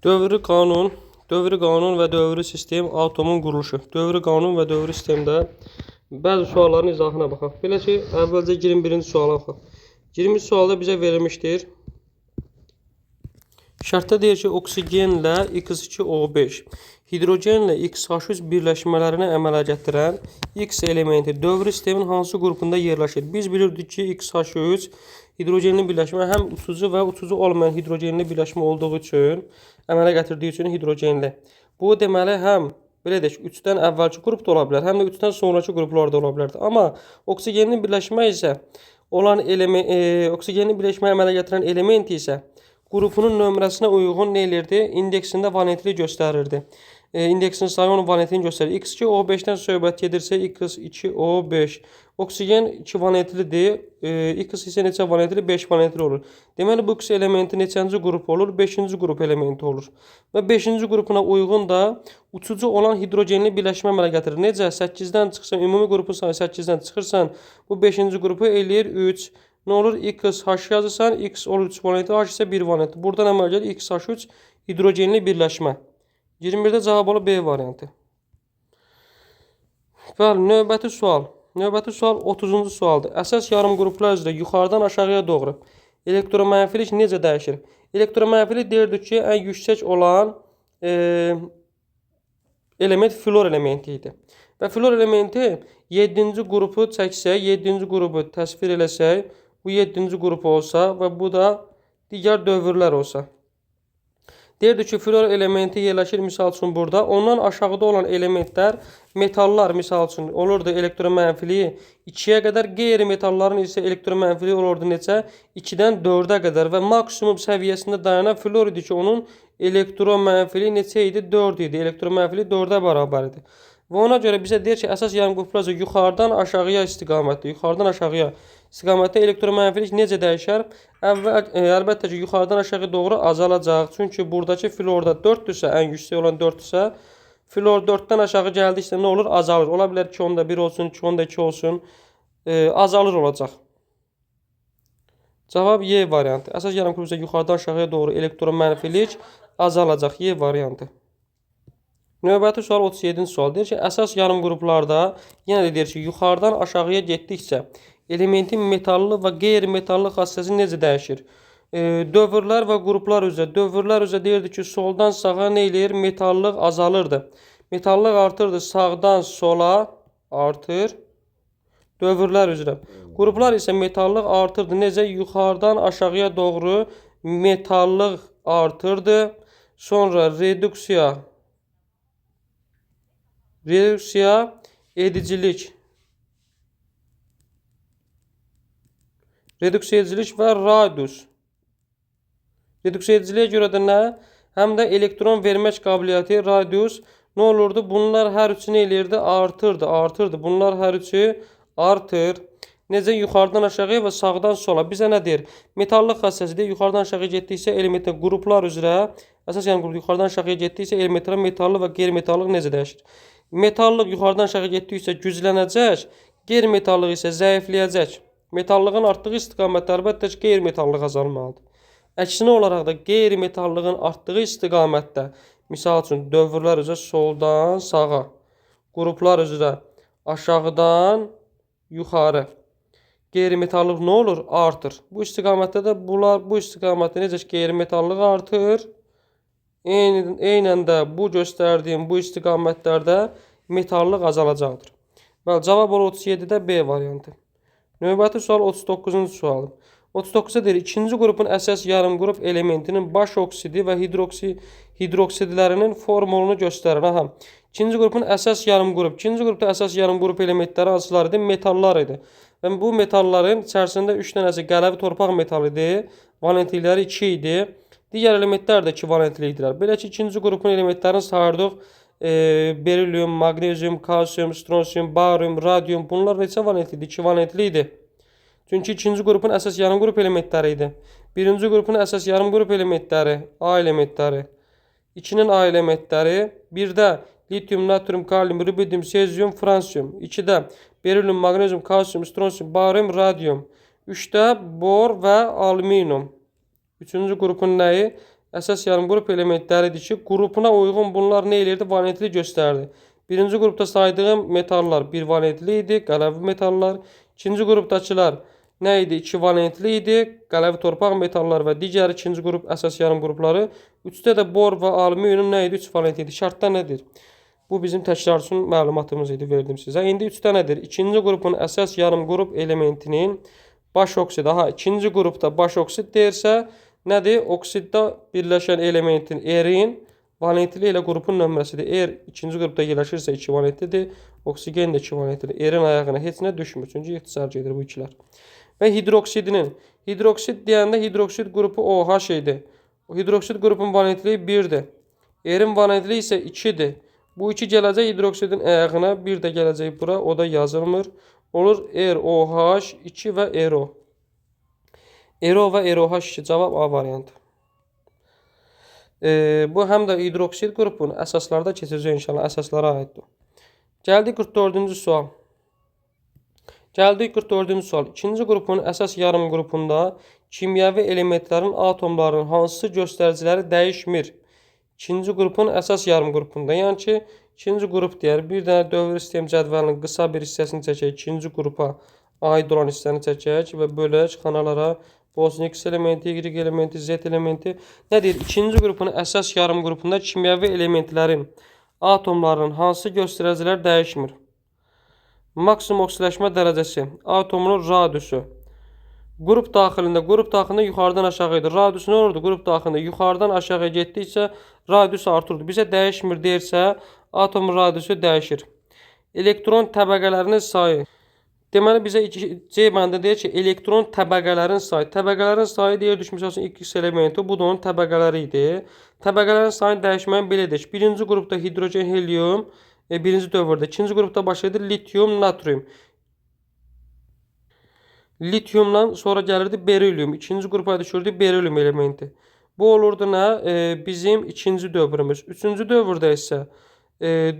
Dövrü qanun və dövrü sistem atomun quruluşu. Dövrü qanun və dövrü sistemdə bəzi sualların izahına baxaq. Belə ki, əvvəlcə 21-ci suala baxaq. 20-ci sualda bizə verilmişdir. Şərtdə deyir ki, oksigenlə X2O5, hidrogenlə XH3 birləşmələrini əmələ gətirən X elementi dövrü sistemin hansı qrupunda yerləşir? Biz bilirdik ki, XH3 hidrogenli birləşmə həm uçucu və uçucu olmayan hidrogenli birləşmə olduğu üçün, əmələ gətirdiyi üçün hidrogenli. Bu deməli həm belə deyək, 3-dən əvvəlki qrup da ola bilər, həm də 3-dən sonraki qruplar da ola bilər. Amma oksigenli birləşmə isə oksigenli birləşmə əmələ gətirən element isə qrupunun nömrəsinə uyğun nə elirdi? İndeksində valentli göstərirdi. İndeksin sayı onun valentlini göstərir. X2O5-dən söhbət gedirsə X2O5. Oksigen 2 valentlidir. X isə neçə valentli? 5 valentli olur. Deməli bu X elementi neçənci qrup olur? 5-ci qrup elementi olur. Və 5-ci qrupuna uyğun da uçucu olan hidrogenli birləşmə əmələ gətirir. Necə? 8-dən çıxsan, ümumi qrupun sayı 8-dən çıxırsan, bu 5-ci qrupu eləyir 3. Nə olur? X, H yazırsan, X olur 3 valentli, H isə 1 valentli. Buradan əmələ gəlir XH3 hidrogenli birləşmə. 21-də cavab olur B variantı. Bəli, növbəti sual 30-cu sualdır. Əsas yarım qruplar üzrə yuxarıdan aşağıya doğru elektromənfilik necə dəyişir? Elektromənfilik deyirdik ki, ən yüksək olan element flor elementi idi. Və flor elementi 7-ci qrupu çəksək, 7-ci qrupu təsvir eləsək, bu 7-ci qrup olsa və bu da digər dövrlər olsa. Deyirdik ki, flor elementi yerləşir misal üçün burada. Ondan aşağıda olan elementlər, metallar misal üçün olurdu elektromənfiliyi 2-yə qədər, qeyri-metalların isə elektromənfiliyi olurdu neçə? 2-dən 4-ə qədər və maksimum səviyyəsində dayanan flor idi ki, onun elektromənfiliyi neçə idi? 4 idi. Elektromənfiliyi 4-ə bərabər idi. Və ona görə bizə deyir ki, əsas yarım qruplar yuxarıdan aşağıya istiqamətdə, istiqamətdə elektromənfilik necə dəyişər? Əlbəttə ki, yuxarıdan aşağı doğru azalacaq. Çünki buradakı florda 4-dürsə, ən yüksək olan 4-dürsə, flor 4-dən aşağı gəldiksə nə olur? Azalır. Ola bilər 2-onda 1 olsun, 2-onda 2 olsun, azalır olacaq. Cavab Y variantı. Əsas yarım qruplar yuxarıdan aşağıya doğru elektromənfilik azalacaq. Y variantı. Növbəti sual 37-ci sual. Deyir ki, əsas yarım qruplarda yenə də deyir ki, yuxarıdan aşağıya getdikcə elementin metallı və qeyri-metallı xassəsi necə dəyişir? Dövrlər və qruplar üzrə. Dövrlər üzrə deyirdi ki, soldan sağa nə eləyir? Metallıq azalırdı. Metallıq artırdı. Sağdan sola artır. Dövrlər üzrə. Qruplar isə metallıq artırdı. Necə? Yuxarıdan aşağıya doğru metallıq artırdı. Sonra reduksiya edicilik. Reduksiya edicilik və radius. Reduksiya ediciliyə görə də nə? Həm də elektron vermək qabiliyyəti, radius nə olurdu? Bunlar hər üçü nə eləyirdi? Artırdı. Bunlar hər üçü artır. Necə? Yuxarıdan aşağıya və sağdan sola. Bizə nə deyir? Metallıq xassəsidir. Yuxarıdan aşağıya getdiksə elementlər qruplar üzrə, əsas yəni qrup yuxarıdan aşağıya getdiksə elementlər metallı və qeyri-metallıq necə dəyişir? Metallıq yuxarıdan aşağı getdiksə güclənəcək, qeyri-metallıq isə zəifləyəcək. Metallığın artdığı istiqamətdə əlbəttə ki, qeyri-metallıq azalmalıdır. Əksinə olaraq da qeyri-metallığın artdığı istiqamətdə, misal üçün dövrlər üzrə soldan sağa, qruplar üzrə aşağıdan yuxarı. Qeyri-metallıq nə olur? Artır. Bu istiqamətdə də bu istiqamətdə necə ki, qeyri-metallıq artır. Eynən də bu göstərdiyim bu istiqamətlərdə metallıq azalacaqdır. Bəli, cavab olur 37-də B variantı. Növbəti sual 39-cu sualdır. 39-da deyir, ikinci qrupun əsas yarım qrup elementinin baş oksidi və hidroksidlərinin formulunu göstərir. İkinci qrupun əsas yarım qrup. İkinci qrupda əsas yarım qrup elementləri hansılar idi? Metallar idi. Və bu metalların içərisində 3 dənəsi qələvi torpaq metalı idi. Valentlikləri 2 idi. Digər elementlər də 2 valentli idilər. Belə ki, ikinci qrupun elementlərini sayırdıq. Berilyum, magnezium, kalsium, stronsium, barium, radium. Bunlar neçə valentli idi? 2 valentli idi. Çünki ikinci qrupun əsas yarım qrup elementləri idi. Birinci qrupun əsas yarım qrup elementləri A elementləri. 2-nin A elementləri. 1-də litium, natrium, kalium, rubidium, sezium, fransium. 2-də berilyum, magnezium, kalsium, stronsium, barium, radium. 3-də bor və alüminium. Üçüncü qrupun nəyi? əsas yarımqrup elementləridir ki, qrupuna uyğun bunlar nə eləyirdi? Valentli göstərdi. Birinci qrupda saydığım metallar 1 valentli idi, qələvi metallar. İkinci qrupdakılar nə idi? 2 valentli idi, qələvi torpaq metallar və digər ikinci qrup əsas yarımqrupları. 3-də də bor və alüminium nə idi? 3 valentli idi. Şərtlər nədir? Bu bizim təkrar üçün məlumatımız idi, verdim sizə. İndi 3-də nədir? İkinci qrupun əsas yarımqrup elementinin baş oksidi. İkinci qrupda baş oksid deyirsə, nədir? Oksiddə birləşən elementin erin valentli ilə qrupun nömrəsidir. Er ikinci qrupda yerləşirsə 2 valentlidir. Oksigen də 2 valentlidir. Erin ayağına heç nə düşmür. Çünki ixtisar gedir bu ikilər. Və hidroksidinin. Hidroksid deyəndə hidroksid qrupu OH idi. O hidroksid qrupun valentliyi 1-dir. Erin valentliyi isə 2-dir. Bu 2 gələcək hidroksidin ayağına, 1 də gələcək bura, o da yazılmır. Olur ROH 2 və RO. RO və ROH 2 cavab A variantı. Bu həm də hidroksid qrupun əsaslarda keçəcək inşallah, əsaslara aiddir. Gəldik 44-cü sual. Gəldik 44-cü sual. İkinci qrupun əsas yarım qrupunda kimyəvi elementlərin atomlarının hansı göstəriciləri dəyişmir? İkinci qrupun əsas yarım qrupunda. Yəni ki, ikinci qrup deyər. Bir dənə dövr sistem cədvəlinin qısa bir hissəsini çəkək. İkinci qrupa aid olan hissəni çəkək və bölək xanalara. Olsun X elementi, Y elementi, Z elementi. Nə deyir? İkinci qrupun əsas yarım qrupunda kimyəvi elementlərin atomlarının hansı göstəricilər dəyişmir? Maksimum oksidaşma dərəcəsi, atomun radiusu. Qrup daxilində yuxarıdan aşağı idi. Radius nə olurdu? Qrup daxilində yuxarıdan aşağı getdikcə radius artırdı. Bizə dəyişmir deyirsə, atomun radiusu dəyişir. Elektron təbəqələrinin sayı. Deməli bizə C bəndə deyir ki, elektron təbəqələrin sayı. Təbəqələrin sayı deyir düşmüş X elementi, bu da onun təbəqələri idi. Təbəqələrin sayını dəyişməyin belə deyək. Birinci qrupda hidrogen, helium, birinci dövrdə. İkinci qrupda başlayırdı lityum, natrium. Lityumdan sonra gəlirdi berilyum. İkinci qrupa düşürdü berilyum elementi. Bu olurdu nə? Bizim ikinci dövrümüz. Üçüncü dövrdə isə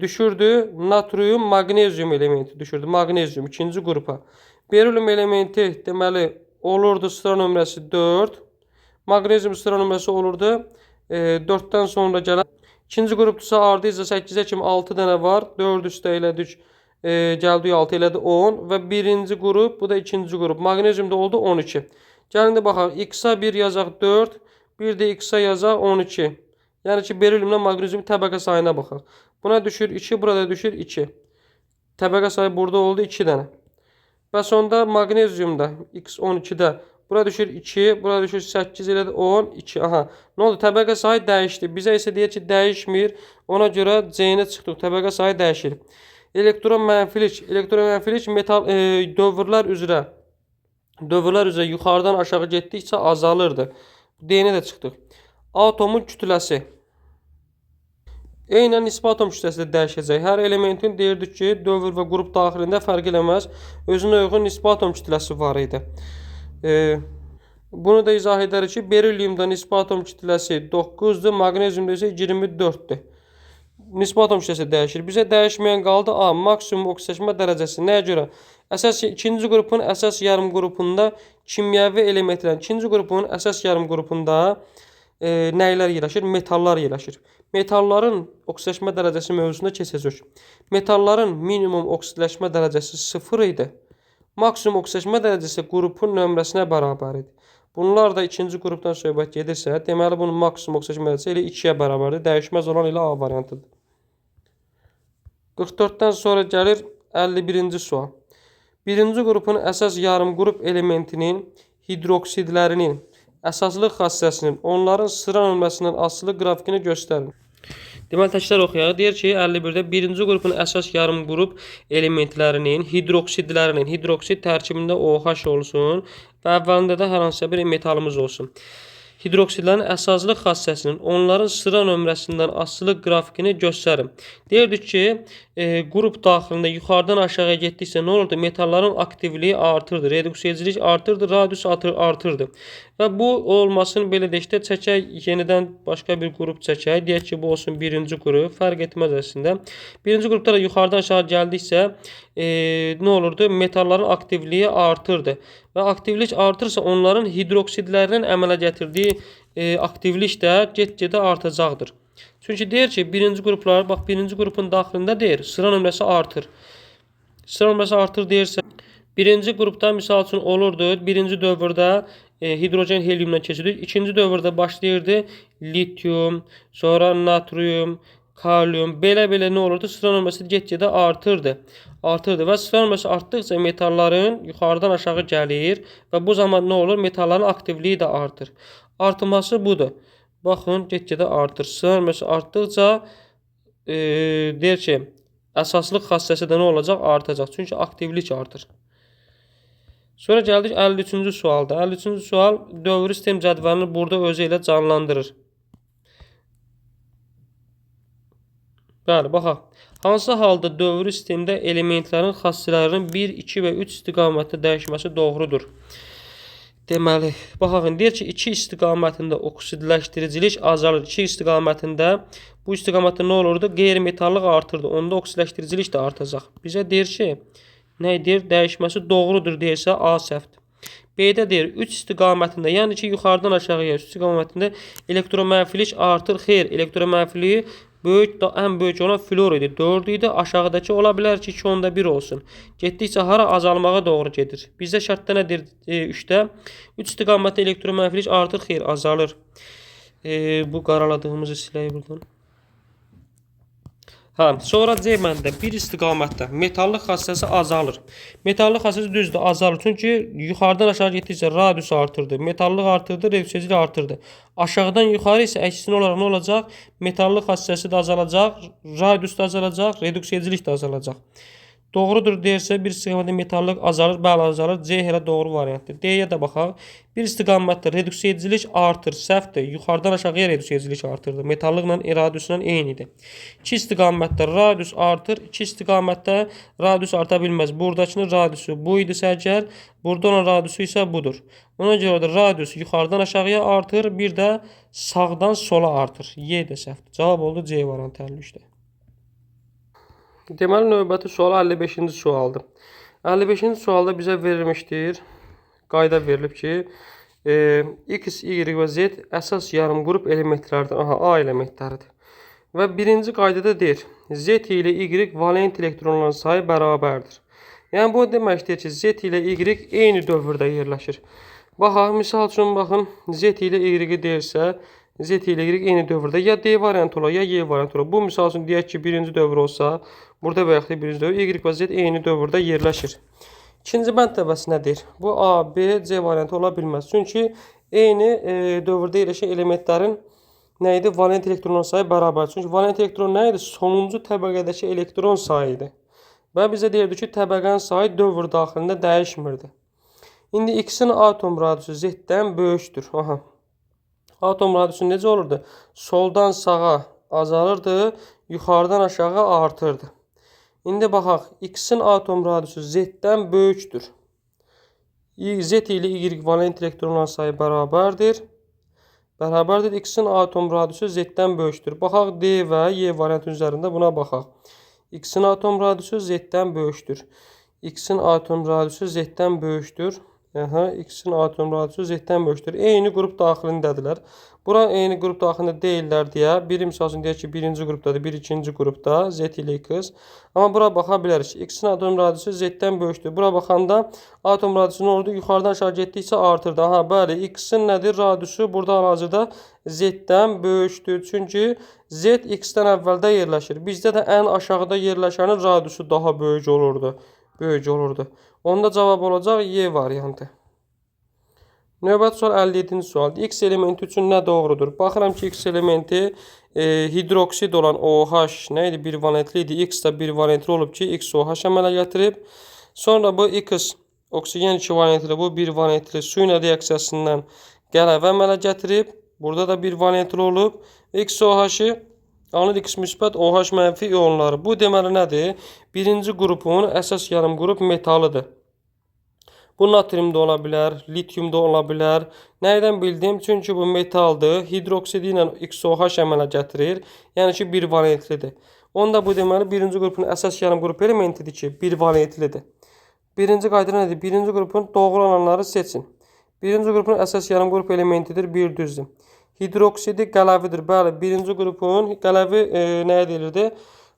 düşürdü natrium, magnezyum elementi düşürdü. Magnezyum ikinci qrupa. Berilyum elementi deməli olurdu sıra nömrəsi 4. Magnezyum sıra nömrəsi olurdu 4-dən sonra gələn. İkinci qrupdursa ardıyca 8-ə kimi 6 dənə var. 4 üstə elədik. Gəldik 6 elədi 10 və birinci qrup, bu da ikinci qrup. Magnezyumda oldu 12. Gəlin də baxaq. X-a 1 yazaq 4, bir də X-a yazaq 12. Yəni ki, berilyumla magnezyum təbəqə sayına baxaq. Buna düşür 2, burada düşür 2. Təbəqə sayı burada oldu 2 dənə. Və sonda magnezyumda X12-də bura düşür 2, bura düşür 8 elədi 10, 2. Aha. Nə oldu? Təbəqə sayı dəyişdi. Bizə isə deyir ki, dəyişmir. Ona görə C-nə çıxdıq. Təbəqə sayı dəyişir. Elektron mənfilik metal dövrlər üzrə yuxarıdan aşağı getdikcə azalırdı. D-nə də çıxdıq. Atomun kütləsi. Eynən nisbi atom kütləsi də dəyişəcək. Hər elementin deyirdik ki, dövr və qrup daxilində fərq eləməz. Özünə uyğun nisbi atom kütləsi var idi. Bunu da izah edərik ki, berilyumda nisbi atom kütləsi 9-dur, magnezyumda isə 24-dür. Nisbi atom kütləsi dəyişir. Bizə dəyişməyən qaldı A. Maksimum oksidaşma dərəcəsi. Nəyə görə? İkinci qrupun əsas yarım qrupunda kimyəvi elementlərin, ikinci qrupun əsas yarım qrupunda nəylər yerləşir? Metallar yerləşir. Metalların oksidaşma dərəcəsi mövzusunda keçəcək. Metalların minimum oksidaşma dərəcəsi 0 idi. Maksimum oksidaşma dərəcəsi qrupun nömrəsinə bərabər idi. Bunlar da ikinci qrupdan söhbət gedirsə, deməli bunun maksimum oksidaşma dərəcəsi elə 2-yə bərabərdir. Dəyişməz olan ilə A variantıdır. 44-dən sonra gəlir 51-ci sual. Birinci qrupun əsas yarım qrup elementinin hidroksidlərinin əsaslıq xassəsinin onların sıra nömrəsindən asılı qrafikini göstərin. Deməli təkrar oxuyaq. Deyir ki, 51-də birinci qrupun əsas yarım qrup elementlərinin hidroksidlərinin, hidroksid tərkibində OH olsun və əvvəlində də hər hansısa bir metalımız olsun. Hidroksidlərin əsaslıq xassəsinin onların sıra nömrəsindən asılı qrafikini göstərin. Deyirdik ki, qrup daxilində yuxarıdan aşağı getdikcə nə olurdu? Metalların aktivliyi artırdı, reduksiyicilik artırdı, radius artırdı. Və bu olmasını belə deyək də çəkək, yenidən başqa bir qrup çəkək. Deyək ki, bu olsun birinci qrup, fərq etməz əslində. Birinci qrupda da yuxarıdan aşağı gəldikcə nə olurdu? Metalların aktivliyi artırdı. Və aktivlik artırsa onların hidroksidlərinin əmələ gətirdiyi aktivlik də get-gedə artacaqdır. Çünki deyir ki, birinci qruplar, bax birinci qrupun daxilində deyir, sıra nömrəsi artır. Sıra nömrəsi artır deyirsə, birinci qrupda misal üçün olurdu, birinci dövrdə hidrogen helyumla keçirik. İkinci dövrdə başlayırdı lityum, sonra natrium, kalium, belə-belə nə olurdu? Sıra nömrəsi get-gedə artırdı. Və sıra nömrəsi artdıqca metalların yuxarıdan aşağı gəlir və bu zaman nə olur? Metalların aktivliyi də artır. Artıması budur. Baxın, get-gedə artır. Sıra nömrəsi artdıqca deyir ki, əsaslıq xassəsi də nə olacaq? Artacaq. Çünki aktivlik artır. Sonra gəldik 53-cü sualda. 53-cü sual dövri sistem cədvəlini burada özü ilə canlandırır. Bəli, baxaq. Hansı halda dövri sistemdə elementlərin xassələrinin 1, 2 və 3 istiqamətdə dəyişməsi doğrudur? Deməli, baxaq, deyir ki, 2 istiqamətində oksidləşdiricilik azalır. 2 istiqamətində, bu istiqamətdə nə olurdu? Qeyri-metallıq artırdı. Onda oksidləşdiricilik də artacaq. Bizə deyir ki, nə deyir? Dəyişməsi doğrudur deyirsə A səhvdir. B-də deyir 3 istiqamətində, yəni ki, yuxarıdan aşağıya 3 istiqamətində elektromənfilik artır. Xeyr, elektromənfiliyi ən böyük olan flor idi. 4 idi. Aşağıdakı ola bilər ki, 2/1 olsun. Getdikcə hara azalmağa doğru gedir. Bizdə şərtdə nədir? 3-də 3 istiqamətdə elektromənfilik artır. Xeyr, azalır. Bu qaraladığımızı silək buradan. Sonra C məndə bir istiqamətdə metallıq xassəsi azalır. Metallıq xassəsi düzdür, azalır. Çünki yuxarıdan aşağı getdikcə radius artırdı, metallıq artırdı, reduksiyacılıq artırdı. Aşağıdan yuxarı isə əksinə olaraq nə olacaq? Metallıq xassəsi də azalacaq, radius da azalacaq, reduksiyacılıq da azalacaq. Doğrudur deyirsə, bir istiqamətdə metallıq azalır, bəli azalır. C elə doğru variantdır. D-yə də baxaq. Bir istiqamətdə reduksiyacılıq artır, səhvdir. Yuxarıdan aşağıya reduksiyacılıq artırdı. Metallıqla radiusla eynidir. 2 istiqamətdə radius artır, 2 istiqamətdə radius arta bilməz. Buradakının radiusu bu idisə əgər, burada olan radiusu isə budur. Ona görə də radius yuxarıdan aşağıya artır, bir də sağdan sola artır. Y də səhvdir. Cavab oldu C variantı 53-də. Deməli, növbəti sual 55-ci sualdır. 55-ci sualda bizə verilmişdir, qayda verilib ki, X, Y və Z əsas yarım qrup elementlərdir. A elementləridir. Və birinci qaydada deyir, Z ilə Y valent elektronların sayı bərabərdir. Yəni, bu deməkdir ki, Z ilə Y eyni dövrdə yerləşir. Baxaq, misal üçün, baxın, Z ilə Y deyirsə, Z ilə Y eyni dövrdə ya D variantı olar, ya Y variantı olar. Bu, misal üçün, deyək ki, birinci dövr olsa, burada və yaxud da birinci dövr, Y və Z eyni dövrdə yerləşir. İkinci bənd təbəsi nədir? Bu A, B, C variantı ola bilməz. Çünki eyni dövrdə yerləşən elementlərin nə idi? Valent elektronun sayı bərabər. Çünki valent elektron nə idi? Sonuncu təbəqədəki elektron sayı idi. Və bizə deyirdi ki, təbəqənin sayı dövr daxilində dəyişmirdi. İndi X-in atom radiusu Z-dən böyükdür. Atom radiusu necə olurdu? Soldan sağa azalırdı, yuxarıdan aşağı artırdı. İndi baxaq, X-in atom radiusu Z-dən böyükdür. Z ilə Y valent elektronların sayı bərabərdir. X-in atom radiusu Z-dən böyükdür. Baxaq, D və Y variantı üzərində buna baxaq. X-in atom radiusu Z-dən böyükdür. X-in atom radiusu Z-dən böyükdür. X-in atom radiusu Z-dən böyükdür. Eyni qrup daxilindədirlər. Bura eyni qrup daxilində deyirlər deyə, biri misal üçün deyək ki, birinci qrupdadır, biri ikinci qrupda, Z ilə X. Amma bura baxa bilərik. X-in atom radiusu Z-dən böyükdür. Bura baxanda atom radiusu nə oldu? Yuxarıdan aşağı getdikcə artırdı. Bəli, X-in nədir? Radiusu burada hal-hazırda Z-dən böyükdür. Çünki Z X-dən əvvəldə yerləşir. Bizdə də ən aşağıda yerləşənin radiusu daha böyük olurdu. Onda cavab olacaq Y variantı. Növbəti sual 57-ci sualdır. X elementi üçün nə doğrudur? Baxıram ki, X elementi hidroksid olan OH nə idi? Bir valentli idi. X da bir valentli olub ki, X OH əmələ gətirib. Sonra bu X oksigen 2 valentli, bu bir valentli su ilə reaksiyasından qələvə əmələ gətirib. Burada da bir valentli olub. X OH-ı alır X müsbət OH mənfi ionları. Bu deməli nədir? Birinci qrupun əsas yarım qrup metalıdır. Bu natrium da ola bilər, lityum da ola bilər. Nədən bildim? Çünki bu metaldır. Hidroksidi ilə XOH əmələ gətirir. Yəni ki, bir valentlidir. Onda bu deməli birinci qrupun əsas yarım qrup elementidir ki, bir valentlidir. Birinci qayda nədir? Birinci qrupun doğru olanları seçin. Birinci qrupun əsas yarım qrup elementidir, bir düzdür. hidroksidi qələvidir. Bəli, birinci qrupun qələvi nəyə deyilirdi?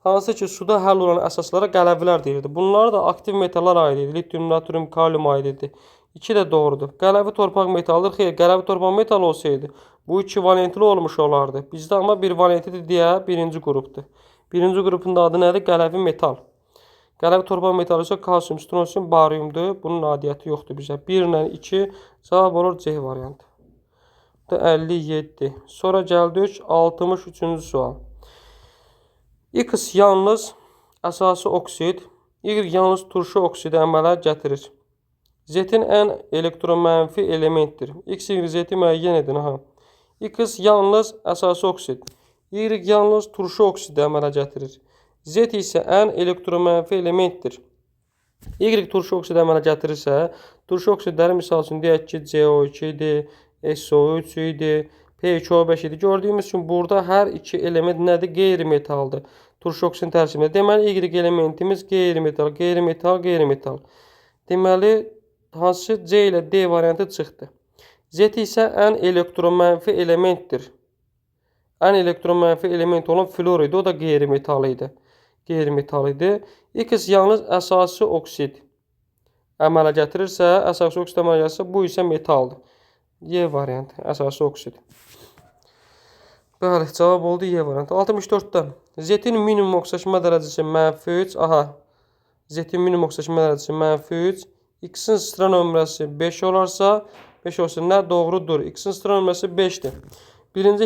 Hansı ki, suda həll olan əsaslara qələvilər deyilirdi. Bunlar da aktiv metallar aid idi. Lityum, natrium, kalium aid idi. 2 də doğrudur. Qələvi torpaq metalıdır. Xeyr, qələvi torpaq metalı olsaydı bu 2 valentli olmuş olardı. Bizdə amma 1 valentlidir deyə birinci qrupdur. Birinci qrupun da adı nədir? Qələvi metal. Qələvi torpaq metalı isə kalsium, stronsium, bariumdur. Bunun adiyyəti yoxdur bizə. 1 ilə 2 cavab olur C variantı. 57. Sonra gəldik 63-cü sual. X yalnız əsası oksid, Y yalnız turşu oksidi əmələ gətirir. Z-in ən elektromənfi elementdir. X, Y, Z-i müəyyən edin. X yalnız əsası oksid, Y yalnız turşu oksidi əmələ gətirir. Z isə ən elektromənfi elementdir. Y turşu oksidi əmələ gətirirsə, turşu oksidləri misal üçün deyək ki, CO2 idi, SO3 idi, P2O5 idi. Gördüyümüz üçün burada hər iki element nədir? Qeyri-metaldır. Turşu oksidin tərkibində. Deməli, Y elementimiz qeyri-metal, qeyri-metal, qeyri-metal. Deməli, hansı C ilə D variantı çıxdı. Z isə ən elektromənfi elementdir. Ən elektromənfi element olan flor idi. O da qeyri-metal idi. Qeyri-metal idi. X yalnız əsası oksid əmələ gətirirsə, əsası oksid əmələ gətirirsə, bu isə metaldır. Y variantı, əsası oksid. Bəli, cavab oldu Y variantı. 64-də Z-in minimum okslaşma dərəcəsi -3. Z-in minimum okslaşma dərəcəsi -3. X-in sıra nömrəsi 5 olarsa, 5 olsa nə doğrudur? X-in sıra nömrəsi 5-dir. Birinci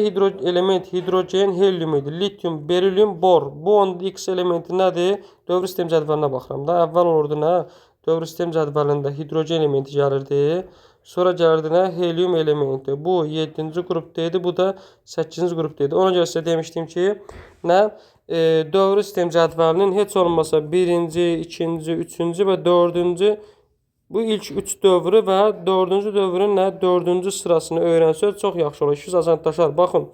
element hidrogen, helyum idi. Lityum, berilyum, bor. Bu onda X elementi nədir? Dövr sistem cədvəlinə baxıram da. Əvvəl olurdu nə? Dövr sistem cədvəlində hidrogen elementi gəlirdi. Sonra gəlirdi nə? Helyum elementi. Bu 7-ci qrupdaydı, bu da 8-ci qrupdaydı. Ona görə sizə demişdim ki, nə? Dövr sistem cədvəlinin heç olmasa 1-ci, 2-ci, 3-cü və 4-cü bu ilk 3 dövrü və 4-cü dövrün nə? 4-cü sırasını öyrənsək çox yaxşı olur. İşiniz asanlaşar. Baxın,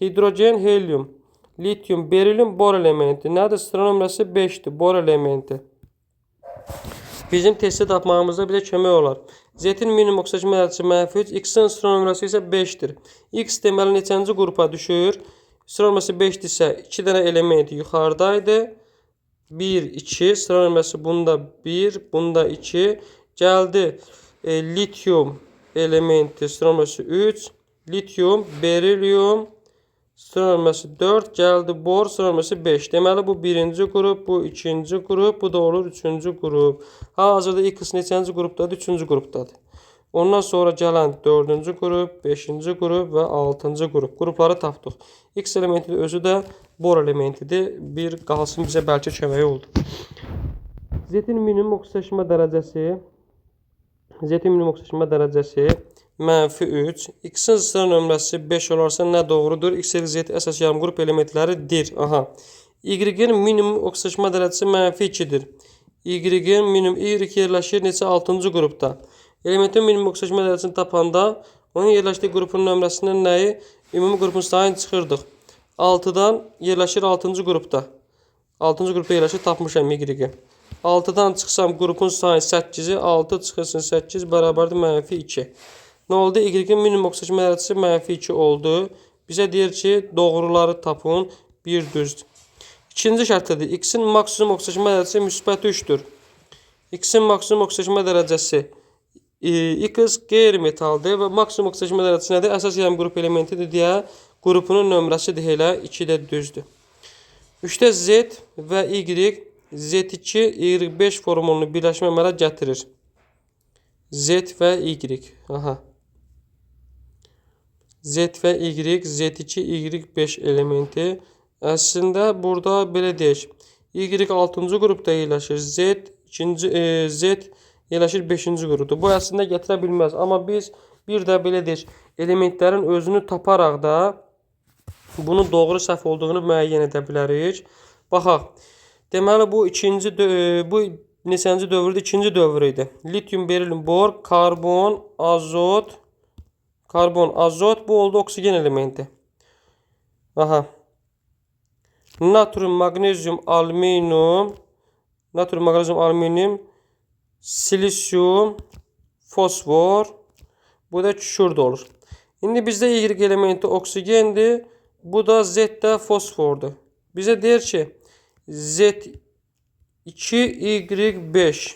hidrogen, helyum, lityum, berilyum, bor elementi. Nədir? Sıra nömrəsi 5-dir. Bor elementi. Bizim testi tapmağımızda bizə kömək olar. Z-in minimum oksijin dərəcəsi -3, X-in sıra nömrəsi isə 5-dir. X deməli neçənci qrupa düşür? Sıra nömrəsi 5-dirsə 2 dənə element yuxarıdaydı. 1, 2, sıra nömrəsi bunda 1, bunda 2. Gəldi lityum elementi, sıra nömrəsi 3. Lityum, berilyum, sıra nömrəsi 4. Gəldi bor, sıra nömrəsi 5. Deməli bu birinci qrup, bu ikinci qrup, bu da olur üçüncü qrup. Hazırda X neçənci qrupdadır? Üçüncü qrupdadır. Ondan sonra gələn 4-cü qrup, 5-ci qrup və 6-cı qrup. Qrupları tapdıq. X elementi özü də bor elementidir. Bir qalsın bizə bəlkə kömək oldu. Z-in minimum okslaşma dərəcəsi -3. X-in sıra nömrəsi 5 olarsa nə doğrudur? X, Y, Z əsas yarımqrup elementləridir. Y-in minimum okslaşma dərəcəsi -2-dir. Y-in minimum Y yerləşir neçə? 6-cı qrupda. Elementin minimum okslaşma dərəcəsini tapanda onun yerləşdiyi qrupun nömrəsindən nəyi? Ümumi qrupun sayını çıxırdıq. 6-dan yerləşir 6-cı qrupda. 6-cı qrupda yerləşir, tapmışam Y-i. 6-dan çıxsam qrupun sayı 8-i, 6 çıxırsın 8 bərabərdir -2. Nə oldu? Y-in minimum okslaşma dərəcəsi -2 oldu. Bizə deyir ki, doğruları tapın. 1 düzdür. İkinci şərtdədir. X-in maksimum okslaşma dərəcəsi -3-dür. X-in maksimum okslaşma dərəcəsi X qeyri-metaldır və maksimum okslaşma dərəcəsi nədir? Əsas yarımqrup elementidir deyə qrupunun nömrəsidir elə 2-də düzdür. 3-də Z və Y Z2, Y5 formulunu birləşmə əmələ gətirir. Z və Y. Z və Y, Z2, Y5 elementi. Əslində burada belə deyək. Y 6-cı qrupda yerləşir. Z yerləşir 5-ci qrupda. Bu əslində gətirə bilməz. Amma biz bir də belə deyək. Elementlərin özünü taparaq da bunun doğru səhv olduğunu müəyyən edə bilərik. Baxaq. Deməli bu neçənci dövrdür? İkinci dövr idi. Lityum, berilyum, bor, karbon, azot, bu oldu oksigen elementi. Natrium, magnezyum, alüminium, silisyum, fosfor, bu da kükürt olur. İndi bizdə Y elementi oksigendir. Bu da Z də fosfordur. Bizə deyir ki, Z2Y5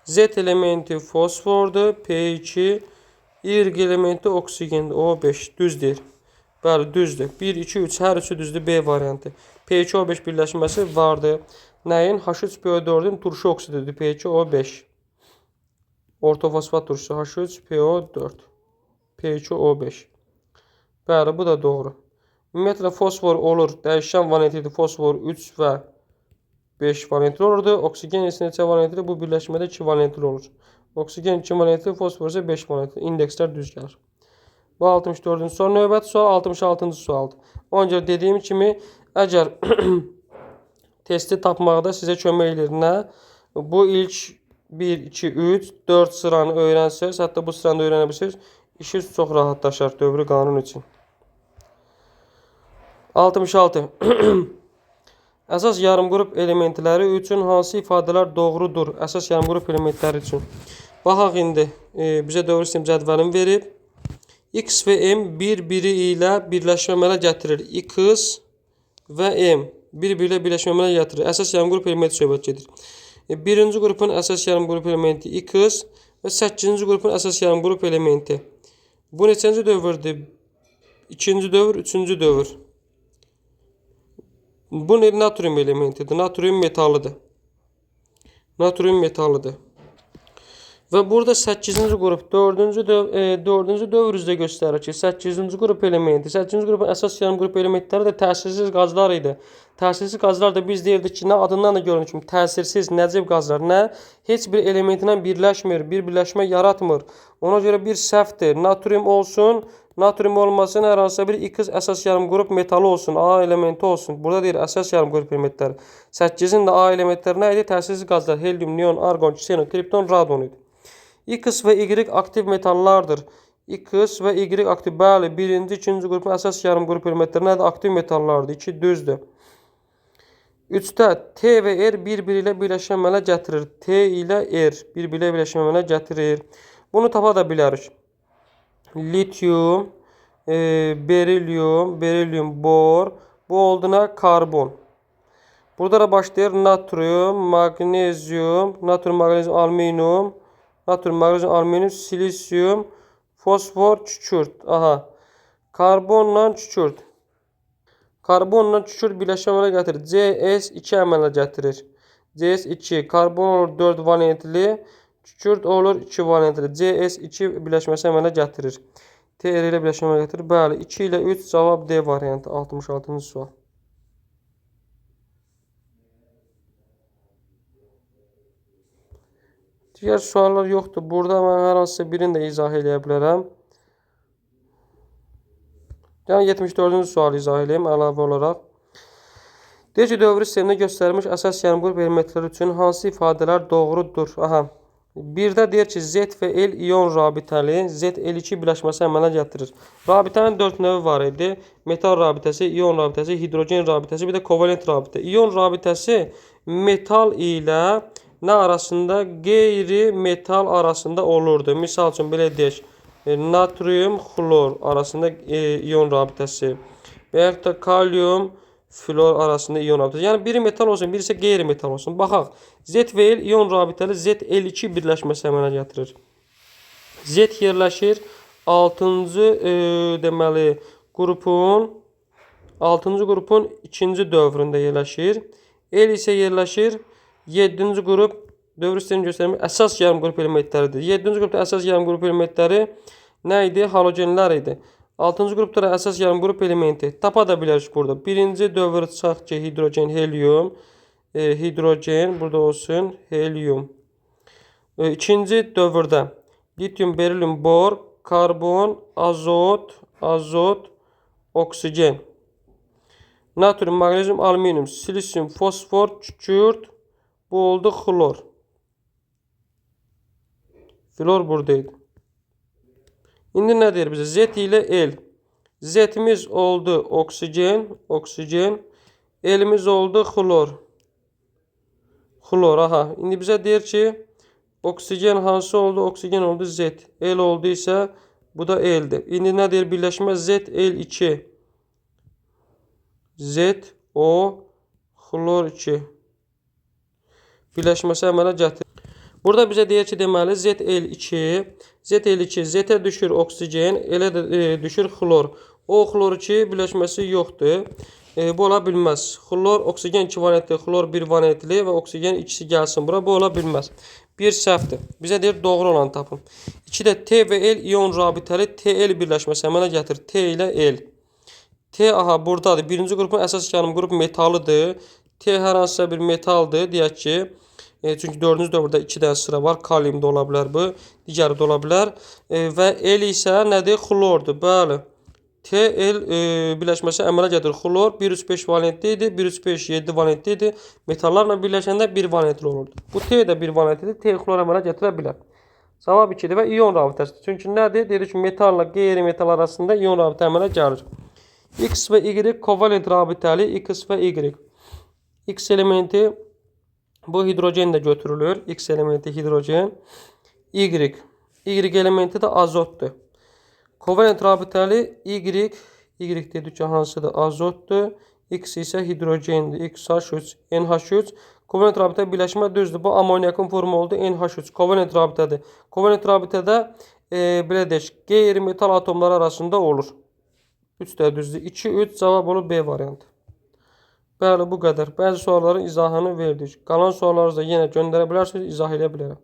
Z elementi fosfordur, P2, Y elementi oksigendir, O5 düzdür. Bəli, düzdür. 1, 2, 3 hər üçü düzdür, B variantı. P2O5 birləşməsi vardır. Nəyin? H3PO4-ün turşu oksididir, P2O5. Ortofosfat turşusu H3PO4. P2O5. Bəli, bu da doğru. Ümumiyyətlə fosfor olur, dəyişən valentlidir. Fosfor 3 və 5 valentli olurdu. Oksigen isə neçə valentli? Bu birləşmədə 2 valentli olur. Oksigen 2 valentli, fosfor isə 5 valentli. İndekslər düz gəlir. Bu 64-cü sual. Növbəti sual 66-cı sualdır. Ona görə dediyim kimi, əgər testi tapmaqda sizə kömək edir nə? Bu ilk 1, 2, 3, 4 sıranı öyrənsəz, hətta bu sıranı öyrənə bilirsiniz, işiniz çox rahatlaşar dövrü qanun üçün. 66. Əsas yarımqrup elementləri üçün hansı ifadələr doğrudur? Əsas yarımqrup elementləri üçün. Baxaq indi, bizə dövr sistem cədvəlini verib. X və M bir-biri ilə birləşmə əmələ gətirir. X və M bir-biri ilə birləşmə əmələ gətirir. Əsas yarımqrup elementi söhbət gedir. Birinci qrupun əsas yarımqrup elementi X və 8-ci qrupun əsas yarımqrup elementi. Bu neçənci dövrdür? İkinci dövr, üçüncü dövr. Bu natrium elementidir. Natrium metalıdır. Natrium metalıdır. Və burada 8-ci qrup 4-cü dövr üzrə göstərir ki, 8-ci qrup elementi, 8-ci qrupun əsas yarımqrup elementləri də təsirsiz qazlar idi. Təsirsiz qazlar da biz deyirdik ki, nə adından da görünür kimi təsirsiz, nəcib qazlar, nə heç bir elementinə birləşmir, bir birləşmə yaratmır. Ona görə bir səhvdir. Natrium olsun, natrium olmasın, hər hansısa bir X əsas yarımqrup metalı olsun, A elementi olsun. Burada deyir əsas yarımqrup elementləri. 8-in də A elementləri nə idi? Təsirsiz qazlar, helyum, neon, argon, ksenon, kripton, radon idi. X və Y aktiv metallardır. X və Y aktiv, bəli, birinci, ikinci qrupun əsas yarımqrup elementləri nədir? Aktiv metallardır. 2 düzdür. 3-də T və R bir-biri ilə birləşmə əmələ gətirir. T ilə R bir-biri ilə birləşmə əmələ gətirir. Bunu tapa da bilərik. Lityum, berilyum, bor. Bu oldu nə? Karbon. Burada da başlayır natrium, magnezyum, alüminium, silisyum, fosfor, kükürt. Aha. Karbonla kükürt. Karbonla kükürt birləşmə əmələ gətirir. CS2 əmələ gətirir. CS2. Karbon olur 4 valentli. Kükürt olur 2 valentli. CS2 birləşməsi əmələ gətirir. TR ilə birləşmə əmələ gətirir. Bəli. 2 ilə 3 cavab D variantı. 66-cı sual. Digər suallar yoxdur. Burada mən hər hansısa birini də izah edə bilərəm. Yəni 74-cü sualı izah edeyim əlavə olaraq. Deyir ki, dövr sistemində göstərilmiş əsas yarımqrup elementləri üçün hansı ifadələr doğrudur? Aha. Birdə deyir ki, Z və L iyon rabitəli, Z-L2 birləşməsi əmələ gətirir. Rabitənin 4 növü var idi. Metal rabitəsi, iyon rabitəsi, hidrogen rabitəsi, bir də kovalent rabitə. İyon rabitəsi metal ilə nə arasında? Qeyri-metal arasında olurdu. Misal üçün, belə deyək, natrium, xlor arasında iyon rabitəsi və ya da kalium, flor arasında iyon rabitəsi. Yəni, biri metal olsun, biri isə qeyri-metal olsun. Baxaq, Z və L iyon rabitəli Z-L2 birləşməsi əmələ gətirir. Z yerləşir 6-cı deməli, qrupun 2-ci dövründə yerləşir. L isə yerləşir 7-ci qrup dövr sistemini göstərmək əsas yarımqrup elementləridir. 7-ci qrupda əsas yarımqrup elementləri nə idi? Halogenlər idi. 6-cı qrupda da əsas yarımqrup elementi. Tapa da bilərik burada. Birinci dövr çıxaq ki, hidrogen, helyum. Hidrogen burada olsun, helyum. İkinci dövrdə lityum, berilyum, bor, karbon, azot, oksigen. Natrium, magnezyum, alüminium, silisyum, fosfor, kükürt. Bu oldu xlor. Flor buradaydı. İndi nə deyir bizə? Z ilə L. Z'imiz oldu oksigen. L'imiz oldu xlor. Aha. İndi bizə deyir ki, oksigen hansı oldu? Oksigen oldu Z. L oldu isə Bu da L'dir. İndi nə deyir birləşmə? ZL2. ZO xlor 2 birləşməsi əmələ gətirir. Burada bizə deyir ki, deməli ZL2 Z-ə düşür oksigen, elə də düşür xlor. O xlor 2 birləşməsi yoxdur. Bu ola bilməz. Xlor, oksigen 2 valentli, xlor 1 valentli və oksigen ikisi gəlsin bura. Bu ola bilməz. Bir səhvdir. Bizə deyir doğru olanı tapın. 2-də T və L iyon rabitəli TL birləşməsi əmələ gətirir. T ilə L. T aha buradadır. Birinci qrupun əsas yarım qrup metalıdır. T hər hansısa bir metaldır. Deyək ki, çünki 4-cü dövrdə 2 dənə sıra var. Kalium da ola bilər bu. Digəri də ola bilər. Və L isə nədir? Xlordur. Bəli. TL birləşməsi əmələ gətirir. Xlor 1,5 valentli idi. 1,5 7 valentli idi. Metallarla birləşəndə 1 valentli olurdu. Bu T də 1 valentlidir. T xlor əmələ gətirə bilər. Cavab 2-dir və iyon rabitəsidir. Çünki nədir? Dedik ki, metalla qeyri-metal arasında iyon rabitə əmələ gəlir. X və Y kovalent rabitəli X və Y. X elementi bu hidrogen də götürülür. X elementi hidrogen. Y elementi də azotdur. Kovalent rabitəli Y dedik ki, hansıdır? Azotdur. X isə hidrogendir. XH3, NH3. Kovalent rabitə birləşmə düzdür. Bu amoniakın formu oldu. NH3 kovalent rabitədir. Kovalent rabitədə belə deyək, qeyri-metal atomları arasında olur. 3 də düzdür. 2, 3 cavab olur B variantı. Bəli, bu qədər. Bəzi sualların izahını verdik. Qalan suallarınızı da yenə göndərə bilərsiniz, izah edə bilərəm.